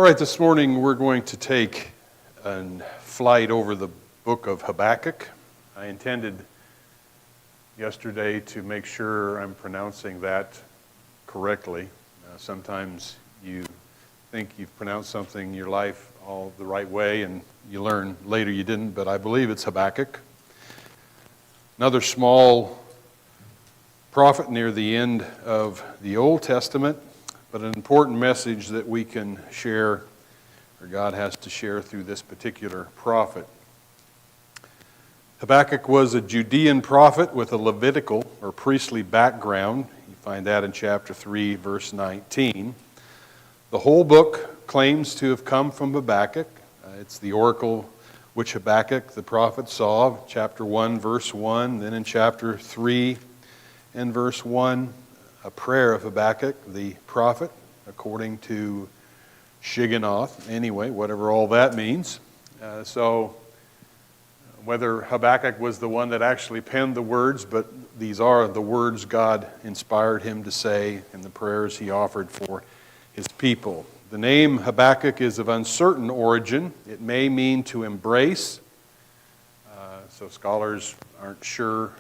All right, this morning we're going to take a flight over the book of Habakkuk. I intended yesterday to make sure I'm pronouncing that correctly. Sometimes you think you've pronounced something in your life all the right way and you learn later you didn't, but I believe it's Habakkuk. Another small prophet near the end of the Old Testament, but an important message that we can share, or God has to share through this particular prophet. Habakkuk was a Judean prophet with a Levitical or priestly background. You find that in chapter 3, verse 19. The whole book claims to have come from Habakkuk. It's the oracle which Habakkuk, the prophet, saw, chapter 1, verse 1. Then in chapter 3 and verse 1, a prayer of Habakkuk, the prophet, according to Shigionoth. Anyway, whatever all that means. So whether Habakkuk was the one that actually penned the words, but these are the words God inspired him to say in the prayers he offered for his people. The name Habakkuk is of uncertain origin. It may mean to embrace. So scholars aren't sure.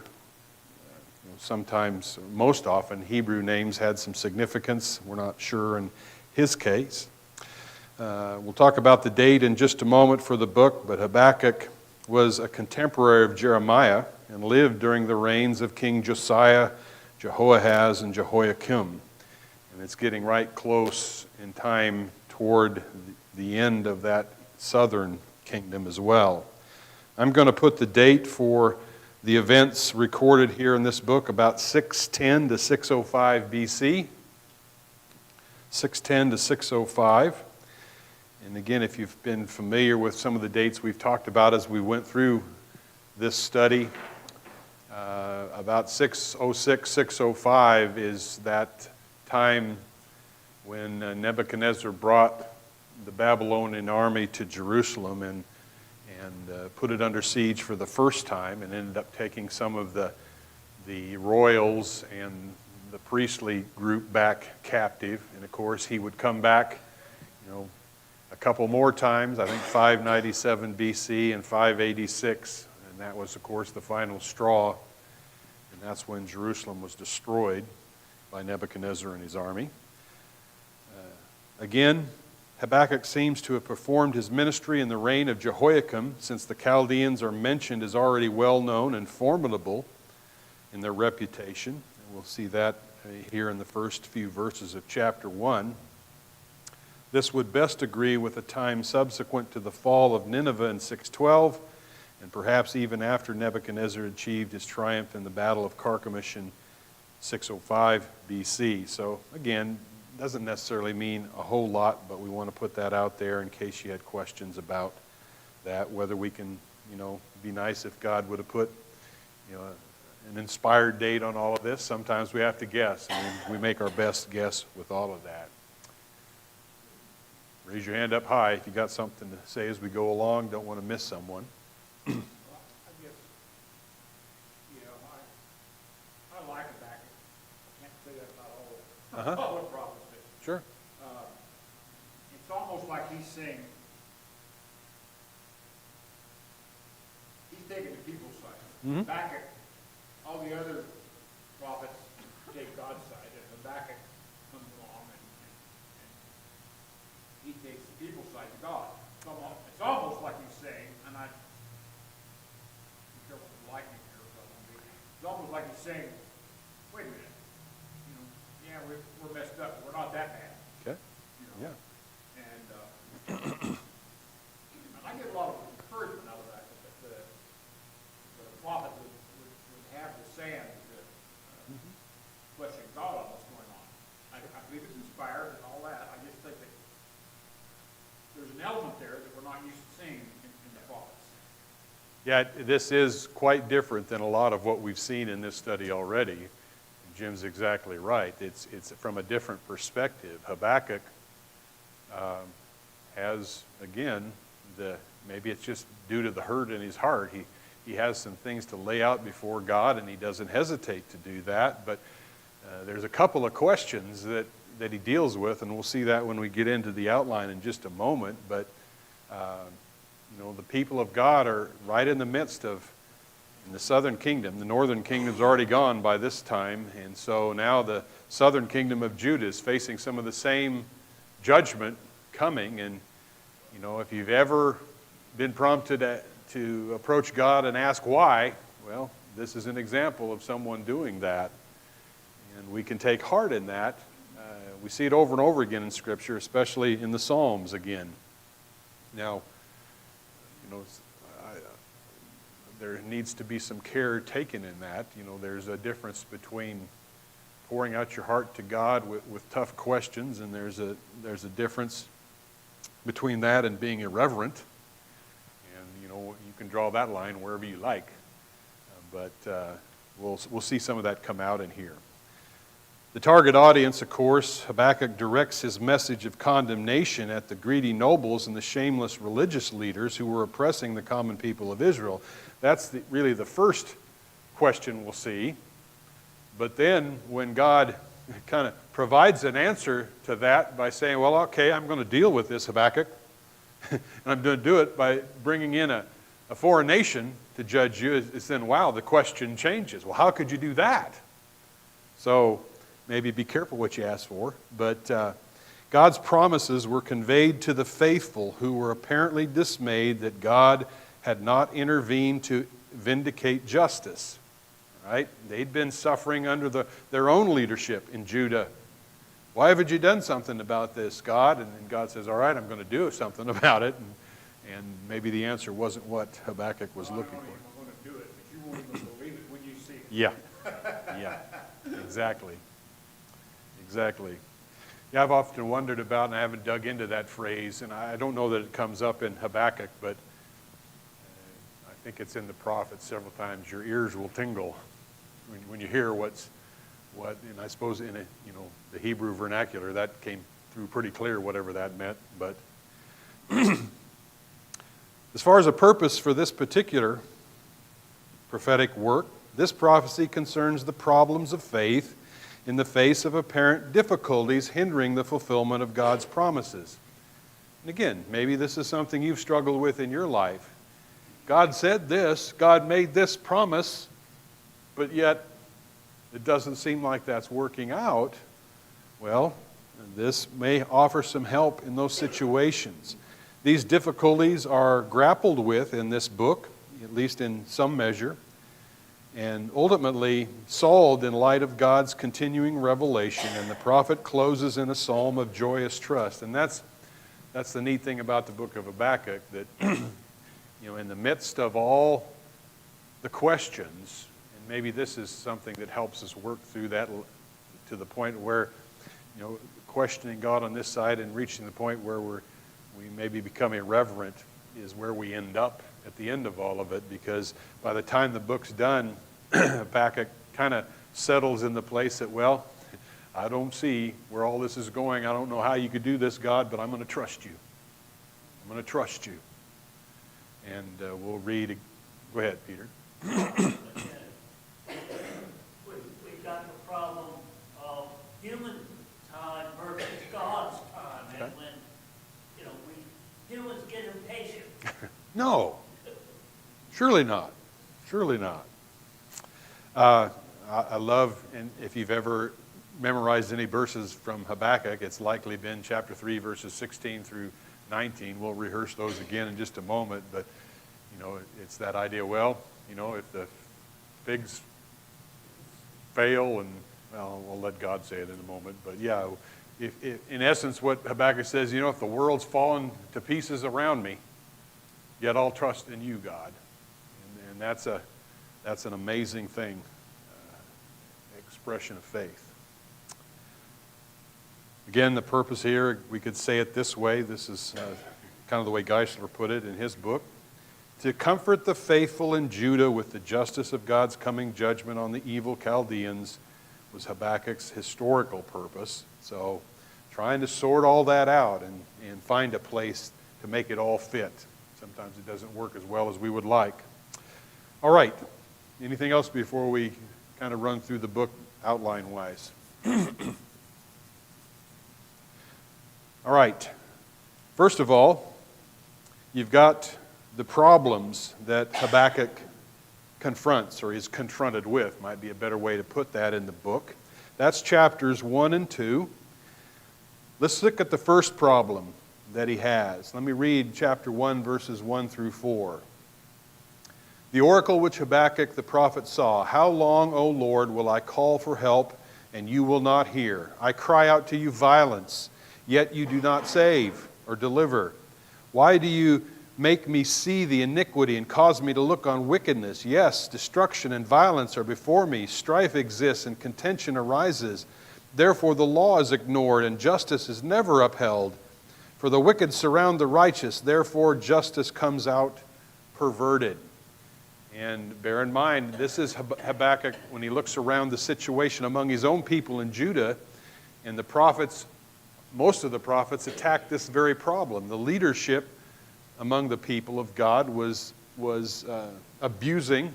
Sometimes, most often, Hebrew names had some significance. We're not sure in his case. We'll talk about the date in just a moment for the book, but Habakkuk was a contemporary of Jeremiah and lived during the reigns of King Josiah, Jehoahaz, and Jehoiakim. And it's getting right close in time toward the end of that southern kingdom as well. I'm going to put the date for the events recorded here in this book about 610 to 605 BC. 610 to 605. And again, if you've been familiar with some of the dates we've talked about as we went through this study, about 606, 605 is that time when Nebuchadnezzar brought the Babylonian army to Jerusalem and put it under siege for the first time and ended up taking some of the royals and the priestly group back captive. And of course, he would come back, a couple more times, I think 597 BC and 586. And that was, of course, the final straw. And that's when Jerusalem was destroyed by Nebuchadnezzar and his army. Again, Habakkuk seems to have performed his ministry in the reign of Jehoiakim, since the Chaldeans are mentioned as already well known and formidable in their reputation. And we'll see that here in the first few verses of chapter 1. This would best agree with the time subsequent to the fall of Nineveh in 612, and perhaps even after Nebuchadnezzar achieved his triumph in the Battle of Carchemish in 605 BC. So again, doesn't necessarily mean a whole lot, but we want to put that out there in case you had questions about that, whether we can, be nice if God would have put, an inspired date on all of this. Sometimes we have to guess, and we make our best guess with all of that. Raise your hand up high if you got something to say as we go along. Don't want to miss someone. I guess, I like Habakkuk. I can't say that about all the prophets. Sure. It's almost like he's saying, he's taking the people's side. Mm-hmm. Habakkuk, all the other prophets take God's side, and Habakkuk comes along and he takes the people's side to God. It's almost like he's saying, and be careful with the lightning here, it's almost like he's saying, wait a minute, we're messed up, we're not that bad. Okay. Yeah. And I get a lot of encouragement out of that the prophet would have the sand questioning God on what's going on. I believe it's inspired and all that. I just think that there's an element there that we're not used to seeing in the prophets. Yeah, this is quite different than a lot of what we've seen in this study already. Jim's exactly right. It's from a different perspective. Habakkuk has, again, maybe it's just due to the hurt in his heart. He has some things to lay out before God, and he doesn't hesitate to do that. But there's a couple of questions that that he deals with, and we'll see that when we get into the outline in just a moment. But the people of God are right in the midst of in the southern kingdom. The northern kingdom's already gone by this time, and so now the southern kingdom of Judah is facing some of the same judgment coming. And if you've ever been prompted to approach God and ask why, well, this is an example of someone doing that. And we can take heart in that. We see it over and over again in Scripture, especially in the Psalms again. Now, there needs to be some care taken in that. There's a difference between pouring out your heart to God with tough questions, and there's a difference between that and being irreverent. And you can draw that line wherever you like. But we'll see some of that come out in here. The target audience, of course, Habakkuk directs his message of condemnation at the greedy nobles and the shameless religious leaders who were oppressing the common people of Israel. That's really the first question we'll see. But then when God kind of provides an answer to that by saying, well, okay, I'm going to deal with this, Habakkuk, and I'm going to do it by bringing in a foreign nation to judge you, it's then, wow, the question changes. Well, how could you do that? So maybe be careful what you ask for. But God's promises were conveyed to the faithful who were apparently dismayed that God had not intervened to vindicate justice. Right? They'd been suffering under their own leadership in Judah. Why haven't you done something about this, God? And God says, all right, I'm going to do something about it. And maybe the answer wasn't what Habakkuk was looking for. I'm going to do it, but you won't even believe it when you see it. Yeah, exactly. Yeah, I've often wondered about, and I haven't dug into that phrase, and I don't know that it comes up in Habakkuk, but I think it's in the prophets several times. Your ears will tingle when you hear what, and I suppose in the Hebrew vernacular, that came through pretty clear, whatever that meant. But as far as a purpose for this particular prophetic work, this prophecy concerns the problems of faith in the face of apparent difficulties hindering the fulfillment of God's promises. And again, maybe this is something you've struggled with in your life. God said this, God made this promise, but yet it doesn't seem like that's working out. Well, this may offer some help in those situations. These difficulties are grappled with in this book, at least in some measure, and ultimately solved in light of God's continuing revelation. And the prophet closes in a psalm of joyous trust. And that's the neat thing about the book of Habakkuk, that in the midst of all the questions, and maybe this is something that helps us work through that to the point where questioning God on this side and reaching the point where we maybe become irreverent is where we end up at the end of all of it, because by the time the book's done, Habakkuk kind of settles in the place that, well, I don't see where all this is going. I don't know how you could do this, God, but I'm going to trust you. I'm going to trust you. And we'll read. Go ahead, Peter. We've got the problem of human time versus God's time. Okay. And when, humans get impatient. No. Surely not. Surely not. I love, and if you've ever memorized any verses from Habakkuk, it's likely been chapter 3, verses 16 through 19. We'll rehearse those again in just a moment, but, it's that idea, well, if the figs fail, and, well, we'll let God say it in a moment, but yeah, if in essence what Habakkuk says, if the world's fallen to pieces around me, yet I'll trust in you, God. And that's an amazing thing, expression of faith. Again, the purpose here, we could say it this way. This is kind of the way Geisler put it in his book. To comfort the faithful in Judah with the justice of God's coming judgment on the evil Chaldeans was Habakkuk's historical purpose. So trying to sort all that out and find a place to make it all fit. Sometimes it doesn't work as well as we would like. All right. Anything else before we kind of run through the book outline-wise? All right. First of all, you've got the problems that Habakkuk confronts, or is confronted with, might be a better way to put that in the book. That's chapters 1 and 2. Let's look at the first problem that he has. Let me read chapter 1, verses 1 through 4. The oracle which Habakkuk the prophet saw, how long, O Lord, will I call for help, and you will not hear? I cry out to you violence, yet you do not save or deliver. Why do you make me see the iniquity and cause me to look on wickedness? Yes, destruction and violence are before me. Strife exists and contention arises. Therefore the law is ignored and justice is never upheld. For the wicked surround the righteous. Therefore justice comes out perverted. And bear in mind, this is Habakkuk when he looks around the situation among his own people in Judah, and the prophets, most of the prophets, attacked this very problem. The leadership among the people of God was abusing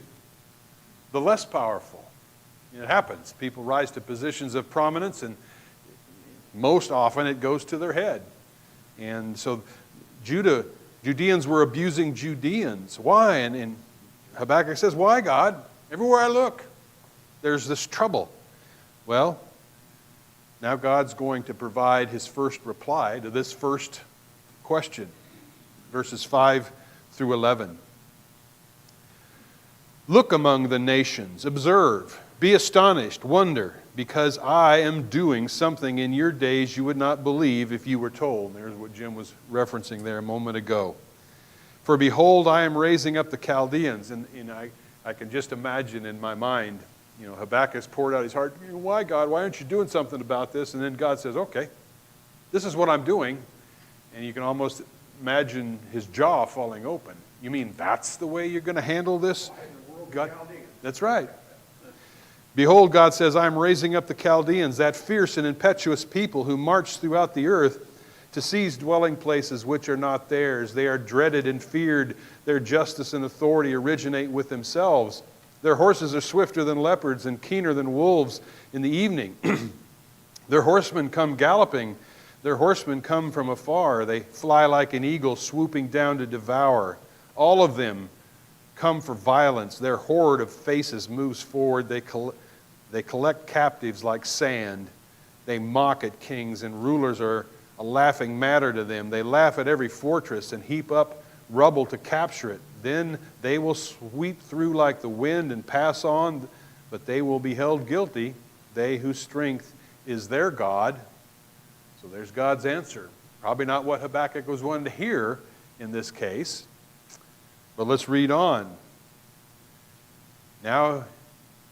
the less powerful. It happens. People rise to positions of prominence, and most often it goes to their head. And so Judeans were abusing Judeans. Why? And Habakkuk says, why, God? Everywhere I look, there's this trouble. Well, now God's going to provide his first reply to this first question. Verses 5 through 11. Look among the nations, observe, be astonished, wonder, because I am doing something in your days you would not believe if you were told. There's what Jim was referencing there a moment ago. For behold, I am raising up the Chaldeans. And I can just imagine in my mind, Habakkuk's poured out his heart. Why, God? Why aren't you doing something about this? And then God says, okay, this is what I'm doing. And you can almost imagine his jaw falling open. You mean that's the way you're going to handle this? God, that's right. Behold, God says, I am raising up the Chaldeans, that fierce and impetuous people who march throughout the earth to seize dwelling places which are not theirs. They are dreaded and feared. Their justice and authority originate with themselves. Their horses are swifter than leopards and keener than wolves in the evening. Their horsemen come galloping. Their horsemen come from afar. They fly like an eagle, swooping down to devour. All of them come for violence. Their horde of faces moves forward. They collect captives like sand. They mock at kings, and rulers are a laughing matter to them. They laugh at every fortress and heap up rubble to capture it. Then they will sweep through like the wind and pass on, but they will be held guilty, they whose strength is their God. So there's God's answer. Probably not what Habakkuk was wanting to hear in this case. But let's read on. Now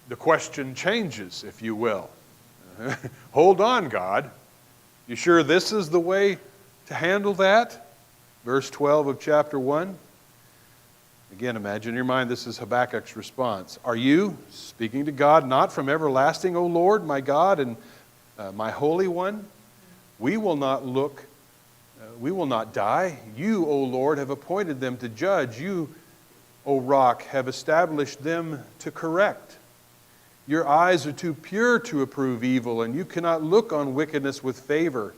the question changes, if you will. Hold on, God. You sure this is the way to handle that? Verse 12 of chapter 1. Again, imagine in your mind this is Habakkuk's response. Are you, speaking to God, not from everlasting, O Lord, my God and my Holy One? We will not die. You, O Lord, have appointed them to judge. You, O Rock, have established them to correct. Your eyes are too pure to approve evil, and you cannot look on wickedness with favor.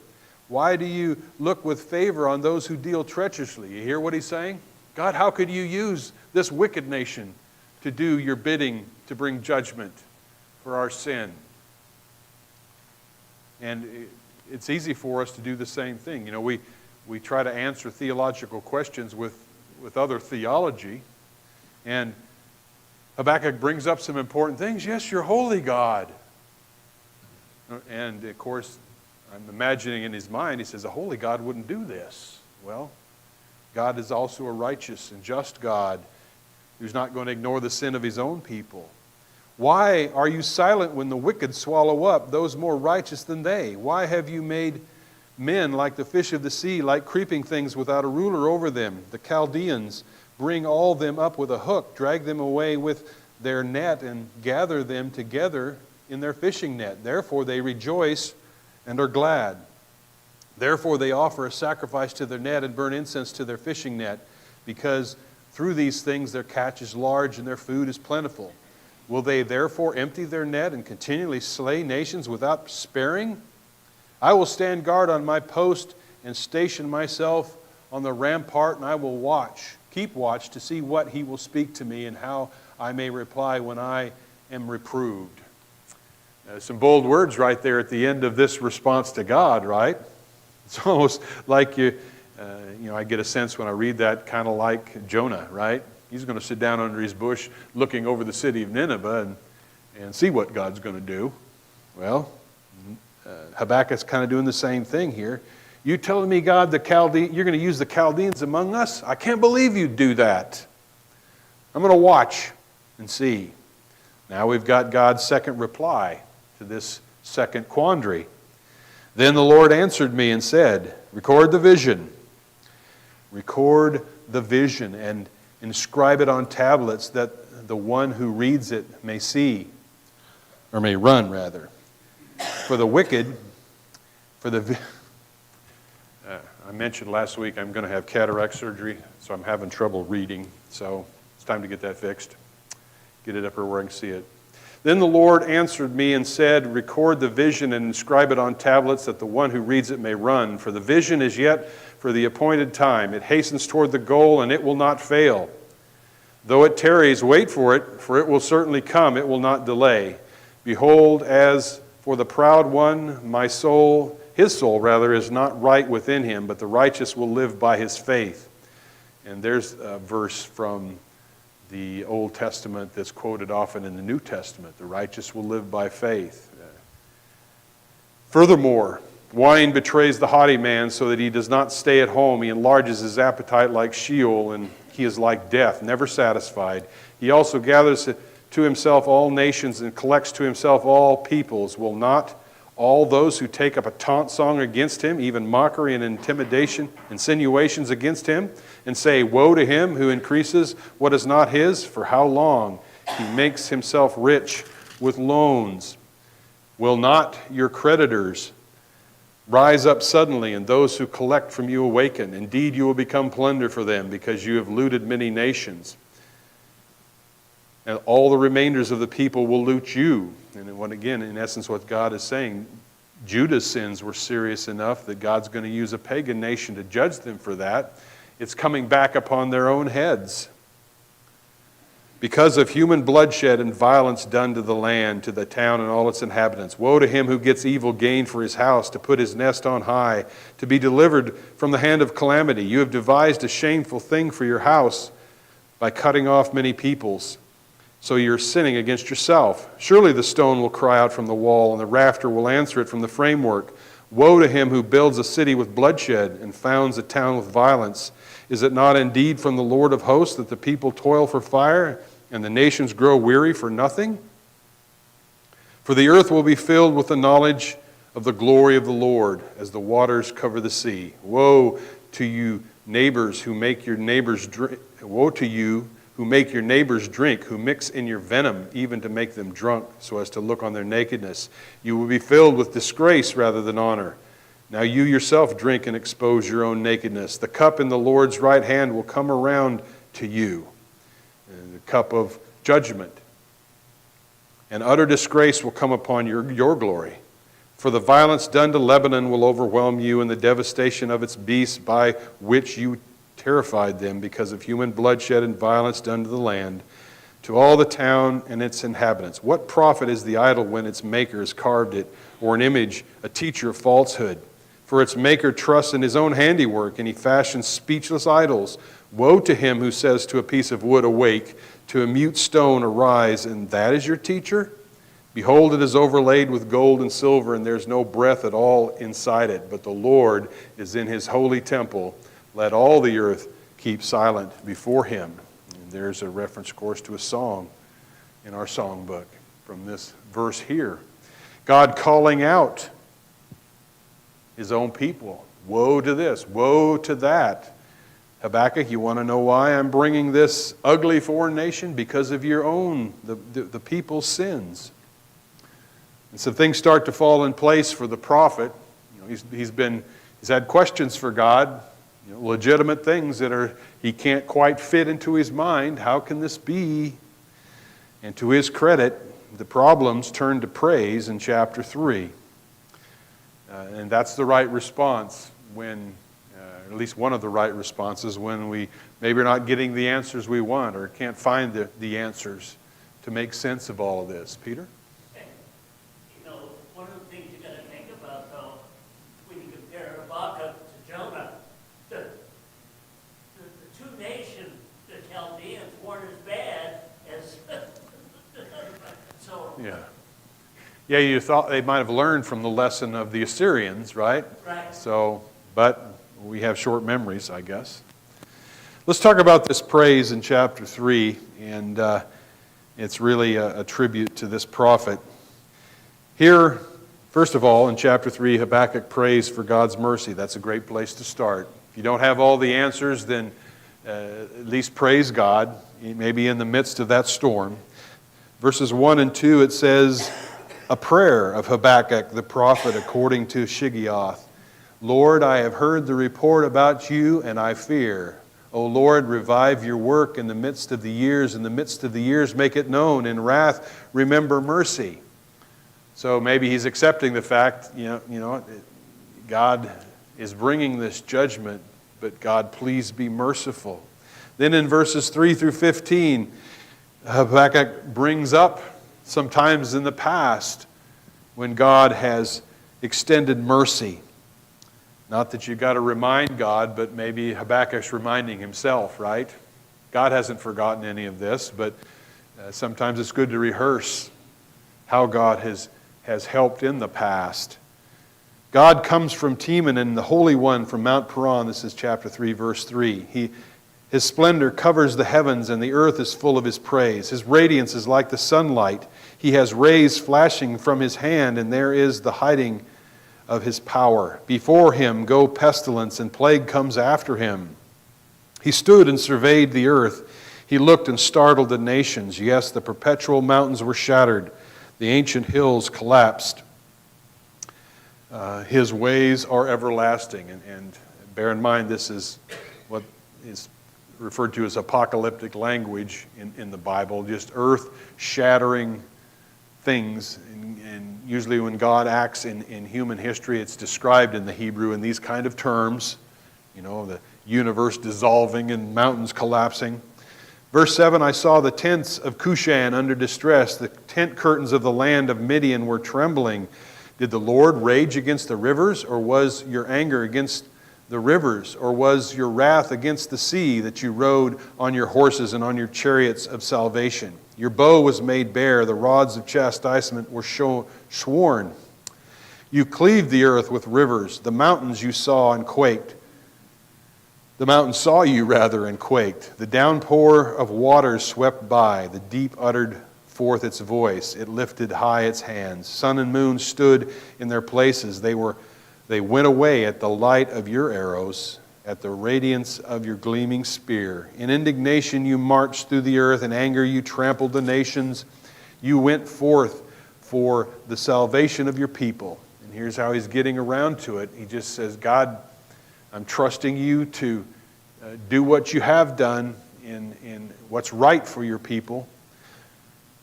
Why do you look with favor on those who deal treacherously? You hear what he's saying? God, how could you use this wicked nation to do your bidding to bring judgment for our sin? And it's easy for us to do the same thing. We try to answer theological questions with other theology, and Habakkuk brings up some important things. Yes, you're holy, God. And of course, I'm imagining in his mind, he says, a holy God wouldn't do this. Well, God is also a righteous and just God who's not going to ignore the sin of his own people. Why are you silent when the wicked swallow up those more righteous than they? Why have you made men like the fish of the sea, like creeping things without a ruler over them? The Chaldeans bring all them up with a hook, drag them away with their net, and gather them together in their fishing net. Therefore they rejoice and are glad. Therefore they offer a sacrifice to their net and burn incense to their fishing net, because through these things their catch is large and their food is plentiful. Will they therefore empty their net and continually slay nations without sparing? I will stand guard on my post and station myself on the rampart, and I will keep watch to see what he will speak to me and how I may reply when I am reproved. Some bold words right there at the end of this response to God, right? It's almost like I get a sense when I read that, kind of like Jonah, right? He's going to sit down under his bush looking over the city of Nineveh and see what God's going to do. Well, Habakkuk's kind of doing the same thing here. You telling me, God, you're going to use the Chaldeans among us? I can't believe you'd do that. I'm going to watch and see. Now we've got God's second reply to this second quandary. Then the Lord answered me and said, record the vision. Record the vision and inscribe it on tablets that the one who reads it may see, or may run rather. For the wicked, I mentioned last week I'm going to have cataract surgery, so I'm having trouble reading. So it's time to get that fixed. Get it up where I can see it. Then the Lord answered me and said, record the vision and inscribe it on tablets that the one who reads it may run. For the vision is yet for the appointed time. It hastens toward the goal, and it will not fail. Though it tarries, wait for it will certainly come. It will not delay. Behold, as for the proud one, his soul is not right within him, but the righteous will live by his faith. And there's a verse from the Old Testament that's quoted often in the New Testament. The righteous will live by faith. Furthermore, wine betrays the haughty man so that he does not stay at home. He enlarges his appetite like Sheol, and he is like death, never satisfied. He also gathers to himself all nations and collects to himself all peoples. Will not all those who take up a taunt song against him, even mockery and insinuations against him, and say, woe to him who increases what is not his? For how long? He makes himself rich with loans. Will not your creditors rise up suddenly, and those who collect from you awaken? Indeed, you will become plunder for them, because you have looted many nations. And all the remainders of the people will loot you. And again, in essence, what God is saying, Judah's sins were serious enough that God's going to use a pagan nation to judge them for that. It's coming back upon their own heads. Because of human bloodshed and violence done to the land, to the town and all its inhabitants. Woe to him who gets evil gain for his house, to put his nest on high, to be delivered from the hand of calamity. You have devised a shameful thing for your house by cutting off many peoples. So you're sinning against yourself. Surely the stone will cry out from the wall, and the rafter will answer it from the framework. Woe to him who builds a city with bloodshed and founds a town with violence. Is it not indeed from the Lord of hosts that the people toil for fire, and the nations grow weary for nothing? For the earth will be filled with the knowledge of the glory of the Lord, as the waters cover the sea. Woe to you, neighbors, who make your neighbors drink. Woe to you, who make your neighbors drink, who mix in your venom, even to make them drunk, so as to look on their nakedness. You will be filled with disgrace rather than honor. Now you yourself drink and expose your own nakedness. The cup in the Lord's right hand will come around to you, and the cup of judgment. And utter disgrace will come upon your glory. For the violence done to Lebanon will overwhelm you, and the devastation of its beasts by which you terrified them, because of human bloodshed and violence done to the land, to all the town and its inhabitants. What profit is the idol when its maker has carved it, or an image, a teacher of falsehood? For its maker trusts in his own handiwork, and he fashions speechless idols. Woe to him who says to a piece of wood, awake, to a mute stone, arise, and that is your teacher? Behold, it is overlaid with gold and silver, and there's no breath at all inside it, but the Lord is in his holy temple. Let all the earth keep silent before him. And there's a reference, of course, to a song in our songbook from this verse here. God calling out his own people. Woe to this, woe to that. Habakkuk, you want to know why I'm bringing this ugly foreign nation? Because of your own, the people's sins. And so things start to fall in place for the prophet. He's had questions for God. Legitimate things that he can't quite fit into his mind. How can this be? And to his credit, the problems turn to praise in chapter 3. And that's the right response. when, at least one of the right responses, when we maybe are not getting the answers we want or can't find the answers to make sense of all of this. Peter? You know, one of the things you got to think about, though, when you compare Habakkuk to Jonah, the two nations, the Chaldeans, weren't as bad as so. Yeah. Yeah, you thought they might have learned from the lesson of the Assyrians, right? Right. So, but we have short memories, I guess. Let's talk about this praise in chapter 3, and it's really a tribute to this prophet. Here, first of all, in chapter 3, Habakkuk prays for God's mercy. That's a great place to start. If you don't have all the answers, then at least praise God, maybe in the midst of that storm. Verses 1 and 2, it says, a prayer of Habakkuk the prophet according to Shigioth. Lord, I have heard the report about you, and I fear. O Lord, revive your work in the midst of the years. In the midst of the years, make it known. In wrath, remember mercy. So maybe he's accepting the fact, God is bringing this judgment, but God, please be merciful. Then in verses 3 through 15, Habakkuk brings up sometimes in the past when God has extended mercy. Not that you've got to remind God, but maybe Habakkuk's reminding himself, right? God hasn't forgotten any of this, but sometimes it's good to rehearse how God has helped in the past. God comes from Teman and the Holy One from Mount Paran. This is chapter 3, verse 3. His splendor covers the heavens, and the earth is full of His praise. His radiance is like the sunlight. He has rays flashing from His hand, and there is the hiding of His power. Before Him go pestilence, and plague comes after Him. He stood and surveyed the earth. He looked and startled the nations. Yes, the perpetual mountains were shattered. The ancient hills collapsed. His ways are everlasting. And bear in mind, this is what is referred to as apocalyptic language in the Bible, just earth-shattering things. And usually when God acts in human history, it's described in the Hebrew in these kind of terms. The universe dissolving and mountains collapsing. Verse 7, I saw the tents of Cushan under distress. The tent curtains of the land of Midian were trembling. Did the Lord rage against the rivers, or was your anger against the rivers, or was your wrath against the sea that you rode on your horses and on your chariots of salvation? Your bow was made bare, the rods of chastisement were shorn. You cleaved the earth with rivers, the mountains you saw and quaked. The mountains saw you, rather, and quaked. The downpour of waters swept by. The deep uttered forth its voice. It lifted high its hands. Sun and moon stood in their places. They went away at the light of your arrows, at the radiance of your gleaming spear. In indignation you marched through the earth. In anger you trampled the nations. You went forth for the salvation of your people. And here's how he's getting around to it. He just says, God, I'm trusting you to do what you have done in what's right for your people.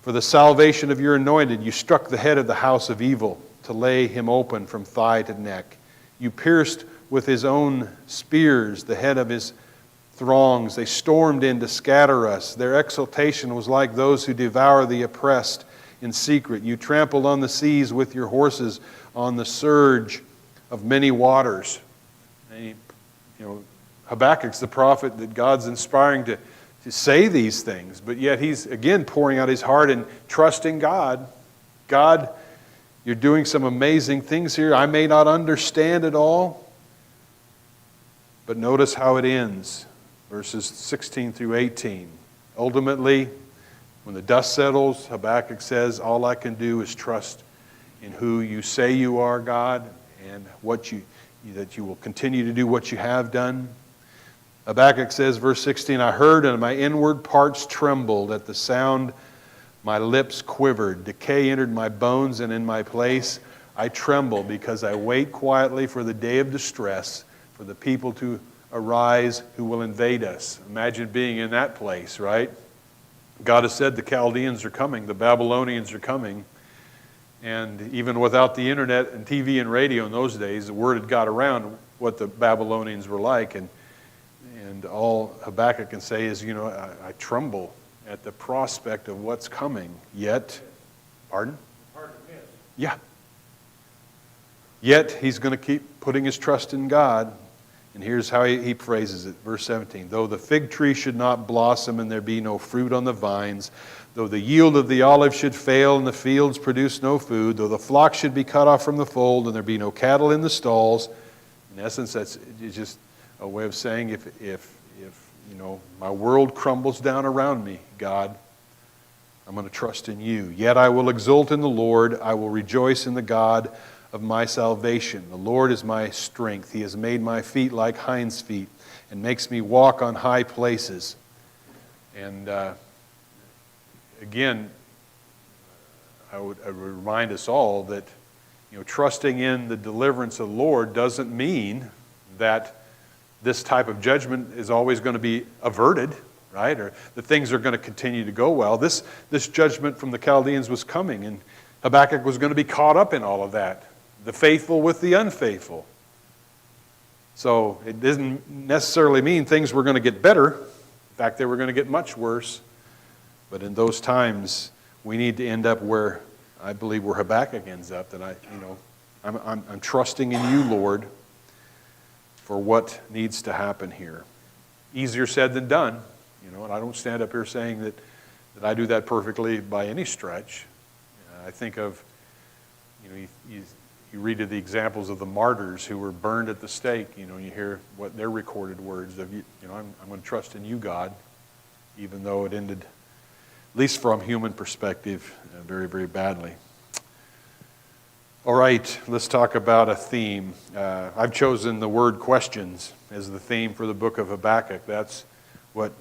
For the salvation of your anointed, you struck the head of the house of evil to lay him open from thigh to neck. You pierced with his own spears the head of his throngs. They stormed in to scatter us. Their exultation was like those who devour the oppressed in secret. You trampled on the seas with your horses, on the surge of many waters. Habakkuk's the prophet that God's inspiring to say these things, but yet he's again pouring out his heart and trusting God. God, you're doing some amazing things here. I may not understand it all, but notice how it ends, verses 16 through 18. Ultimately, when the dust settles, Habakkuk says, all I can do is trust in who you say you are, God, and that you will continue to do what you have done. Habakkuk says, verse 16, I heard and my inward parts trembled at the sound. My lips quivered. Decay entered my bones, and in my place I tremble because I wait quietly for the day of distress, for the people to arise who will invade us. Imagine being in that place, right? God has said the Chaldeans are coming, the Babylonians are coming. And even without the internet and TV and radio in those days, the word had got around. what the Babylonians were like, and all Habakkuk can say is, I tremble at the prospect of what's coming, yet, pardon? Hard to miss. Yeah. Yet he's going to keep putting his trust in God. And here's how he phrases it, verse 17. Though the fig tree should not blossom and there be no fruit on the vines, though the yield of the olive should fail and the fields produce no food, though the flock should be cut off from the fold and there be no cattle in the stalls. In essence, that's just a way of saying if my world crumbles down around me, God, I'm going to trust in you. Yet I will exult in the Lord. I will rejoice in the God of my salvation. The Lord is my strength. He has made my feet like hinds' feet and makes me walk on high places. And again, I would remind us all that trusting in the deliverance of the Lord doesn't mean that this type of judgment is always going to be averted, right? Or that things are going to continue to go well. This judgment from the Chaldeans was coming, and Habakkuk was going to be caught up in all of that. The faithful with the unfaithful. So it doesn't necessarily mean things were going to get better. In fact, they were going to get much worse. But in those times, we need to end up where I believe where Habakkuk ends up. That I'm trusting in you, Lord, for what needs to happen here. Easier said than done. And I don't stand up here saying that I do that perfectly by any stretch. I think of, you read of the examples of the martyrs who were burned at the stake, you hear what their recorded words of, I'm going to trust in you, God, even though it ended, at least from human perspective, very, very badly. All right, let's talk about a theme. I've chosen the word questions as the theme for the book of Habakkuk. That's what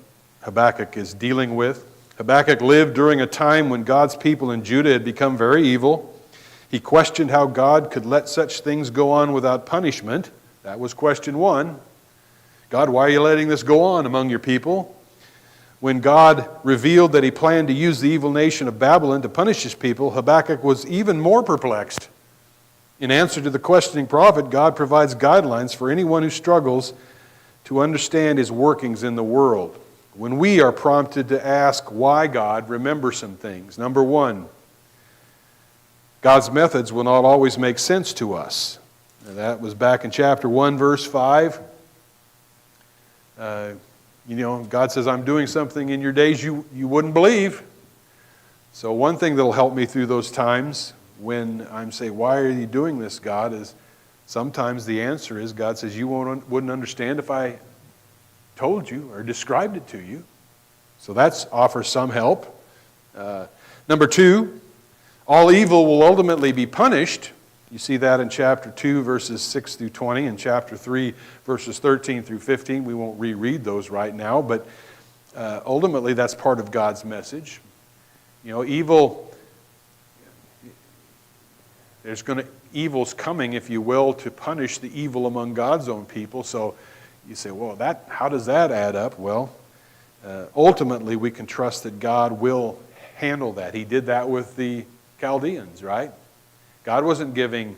Habakkuk is dealing with. Habakkuk lived during a time when God's people in Judah had become very evil. He questioned how God could let such things go on without punishment. That was question one. God, why are you letting this go on among your people? When God revealed that he planned to use the evil nation of Babylon to punish his people, Habakkuk was even more perplexed. In answer to the questioning prophet, God provides guidelines for anyone who struggles to understand his workings in the world. When we are prompted to ask why God, remember some things. Number one, God's methods will not always make sense to us. And that was back in chapter 1, verse 5. God says, I'm doing something in your days you wouldn't believe. So one thing that will help me through those times when I'm saying, why are you doing this, God, is sometimes the answer is God says, you wouldn't understand if I told you or described it to you. So that offers some help. Number two, all evil will ultimately be punished. You see that in chapter 2, verses 6 through 20, and chapter 3, verses 13 through 15. We won't reread those right now, but ultimately that's part of God's message. Evil's coming, if you will, to punish the evil among God's own people. So you say, well, how does that add up? Well, ultimately we can trust that God will handle that. He did that with the Chaldeans, right? God wasn't giving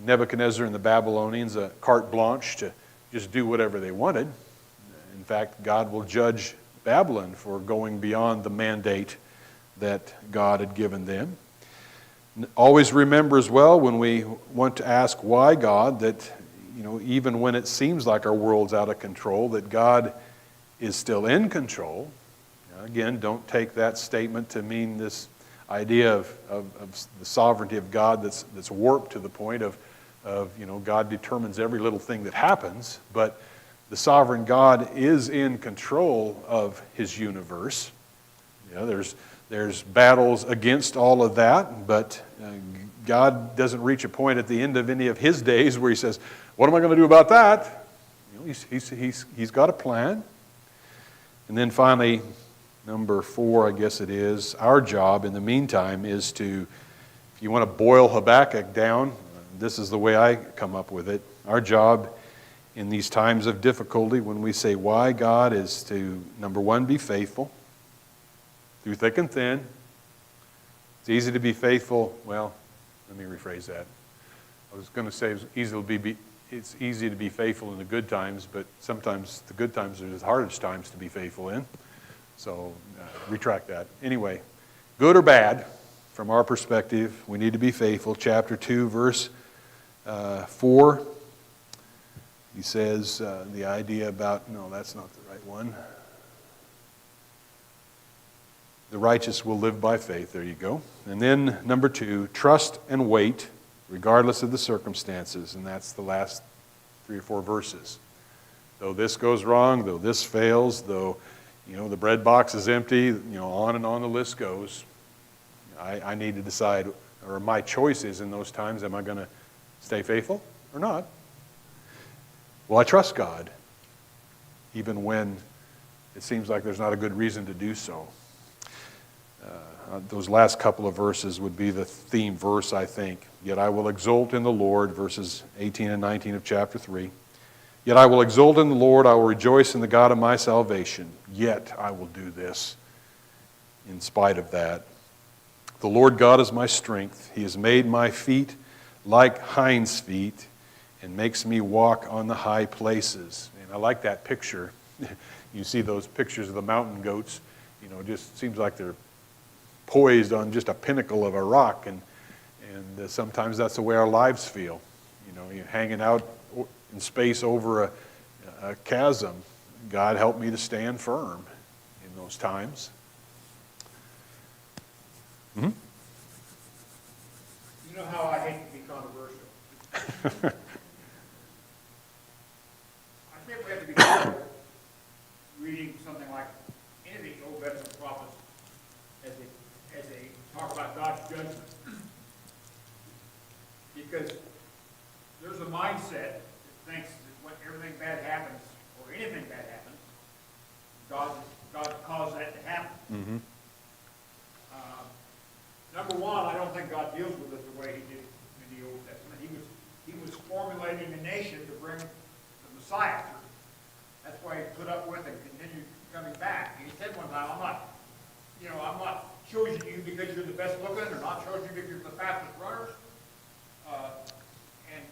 Nebuchadnezzar and the Babylonians a carte blanche to just do whatever they wanted. In fact, God will judge Babylon for going beyond the mandate that God had given them. Always remember as well when we want to ask why God, that even when it seems like our world's out of control, that God is still in control. Again, don't take that statement to mean this idea of the sovereignty of God that's warped to the point of God determines every little thing that happens, but the sovereign God is in control of his universe. There's battles against all of that, but God doesn't reach a point at the end of any of his days where he says, what am I going to do about that? He's got a plan. And then finally, number 4, I guess it is, our job in the meantime is to, if you want to boil Habakkuk down, this is the way I come up with it. Our job in these times of difficulty, when we say why God, is to, number 1, be faithful through thick and thin. It's easy to be faithful. Well, let me rephrase that. I was going to say it's it's easy to be faithful in the good times, but sometimes the good times are the hardest times to be faithful in. So retract that. Anyway, good or bad, from our perspective, we need to be faithful. Chapter 2, verse 4, he says the idea about, no, that's not the right one. The righteous will live by faith. There you go. And then number 2, trust and wait regardless of the circumstances. And that's the last 3 or 4 verses. Though this goes wrong, though this fails, though, the bread box is empty, on and on the list goes. I need to decide, or my choice is in those times, am I going to stay faithful or not? Well, I trust God, even when it seems like there's not a good reason to do so. Those last couple of verses would be the theme verse, I think. Yet I will exult in the Lord, verses 18 and 19 of chapter 3. Yet I will exult in the Lord, I will rejoice in the God of my salvation. Yet I will do this in spite of that. The Lord God is my strength. He has made my feet like hinds' feet and makes me walk on the high places. And I like that picture. You see those pictures of the mountain goats, it just seems like they're poised on just a pinnacle of a rock, and sometimes that's the way our lives feel. You're hanging out in space over a chasm. God help me to stand firm in those times. Mm-hmm. You know how I hate to be controversial. I think we have to be careful reading something like any of the Old Testament prophets as they talk about God's judgment. Because there's a mindset that thinks that when everything bad happens, or anything bad happens, God caused that to happen. Mm-hmm. Number one, I don't think God deals with us the way He did in the Old Testament. He was formulating a nation to bring the Messiah through. That's why He put up with and continued coming back. He said one time, I'm not choosing you because you're the best looking, or not choosing you because you're the fastest runners. And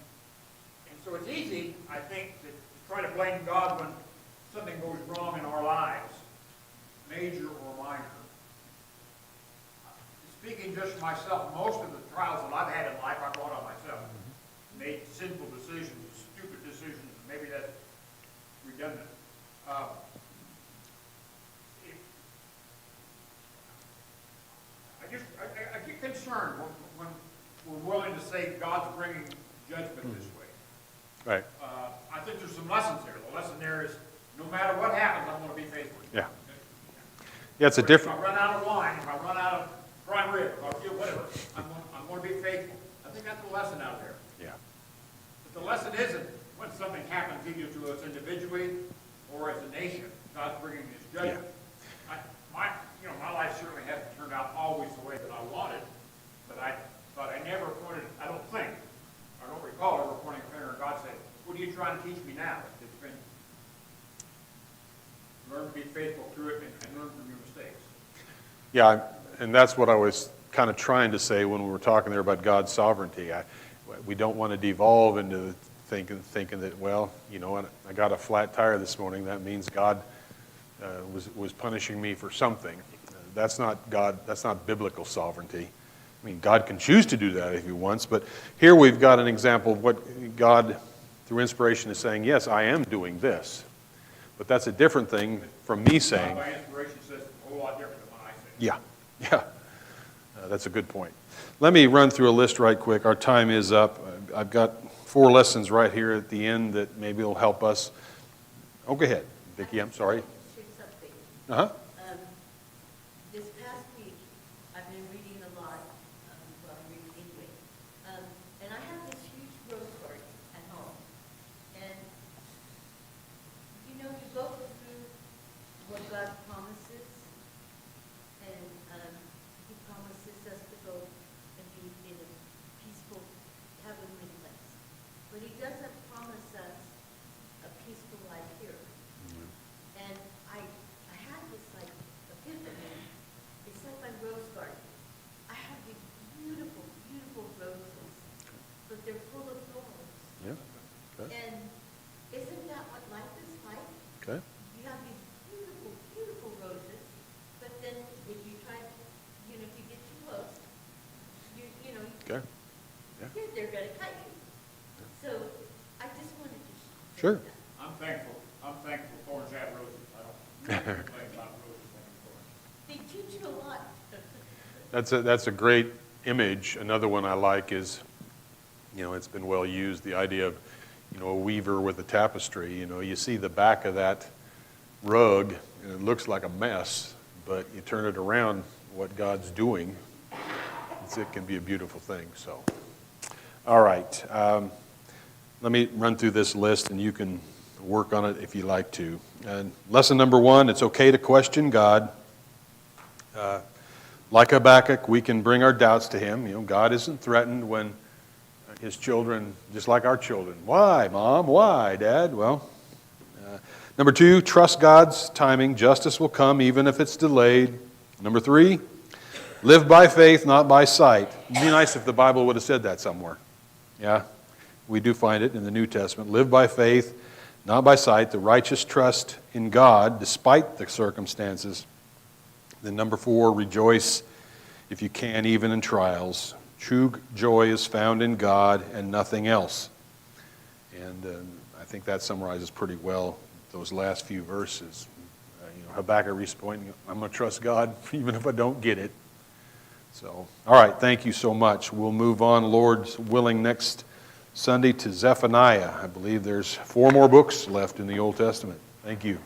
so it's easy, I think, to try to blame God when something goes wrong in our lives, major or minor. Speaking just for myself, most of the trials that I've had in life, I brought on myself. Made sinful decisions, stupid decisions, maybe that's redundant. I get concerned when we're willing to say God's bringing judgment this way. Right. I think there's some lessons there. The lesson there is, no matter what happens, I'm going to be faithful. Yeah. Yeah, it's a different. If I run out of wine, if I run out of prime rib, if I feel whatever, I'm going to be faithful. I think that's the lesson out there. Yeah. But the lesson isn't when something happens either to us individually or as a nation. God's bringing His judgment. Yeah. My life certainly hasn't turned out always the way that I wanted, but I never pointed. I don't recall ever pointing a finger at God saying, "What are you trying to teach me now?" It's been learn to be faithful through it and learn from your mistakes. Yeah, and that's what I was kind of trying to say when we were talking there about God's sovereignty. We don't want to devolve into thinking that, well, I got a flat tire this morning. That means God was punishing me for something. That's not God. That's not biblical sovereignty. I mean, God can choose to do that if He wants, but here we've got an example of what God, through inspiration, is saying, yes, I am doing this. But that's a different thing from me saying. God by inspiration says a whole lot different than what I say. Yeah. That's a good point. Let me run through a list right quick. Our time is up. I've got 4 lessons right here at the end that maybe will help us. Oh, go ahead, Vicki. I'm sorry. Share something. Uh-huh. This past week, I've been reading a lot, well, I'm reading anyway, and I have this huge rose garden at home, and, you go through what God promises, and He promises us to go and be in a peaceful, heavenly place, but He doesn't promise us a peaceful life here. And I had this then if you try, if you get too close, Okay. Yeah. they're gonna cut you. So I just wanted to. Sure. I'm thankful thorns have roses. I don't complain about roses having thorns. They teach you a lot. That's a great image. Another one I like is, it's been well used, the idea of, a weaver with a tapestry. You see the back of that rug, and it looks like a mess, but you turn it around, what God's doing, it can be a beautiful thing. So, all right. Let me run through this list, and you can work on it if you like to. Lesson number 1, it's okay to question God. Like Habakkuk, we can bring our doubts to him. God isn't threatened when his children, just like our children. Why, Mom? Why, Dad? Well, number 2, trust God's timing. Justice will come even if it's delayed. Number 3, live by faith, not by sight. It'd be nice if the Bible would have said that somewhere. Yeah, we do find it in the New Testament. Live by faith, not by sight. The righteous trust in God despite the circumstances. Then number 4, rejoice if you can, even in trials. True joy is found in God and nothing else. And I think that summarizes pretty well those last few verses. Habakkuk responding, I'm going to trust God even if I don't get it. So, all right, thank you so much. We'll move on, Lord's willing, next Sunday to Zephaniah. I believe there's 4 more books left in the Old Testament. Thank you.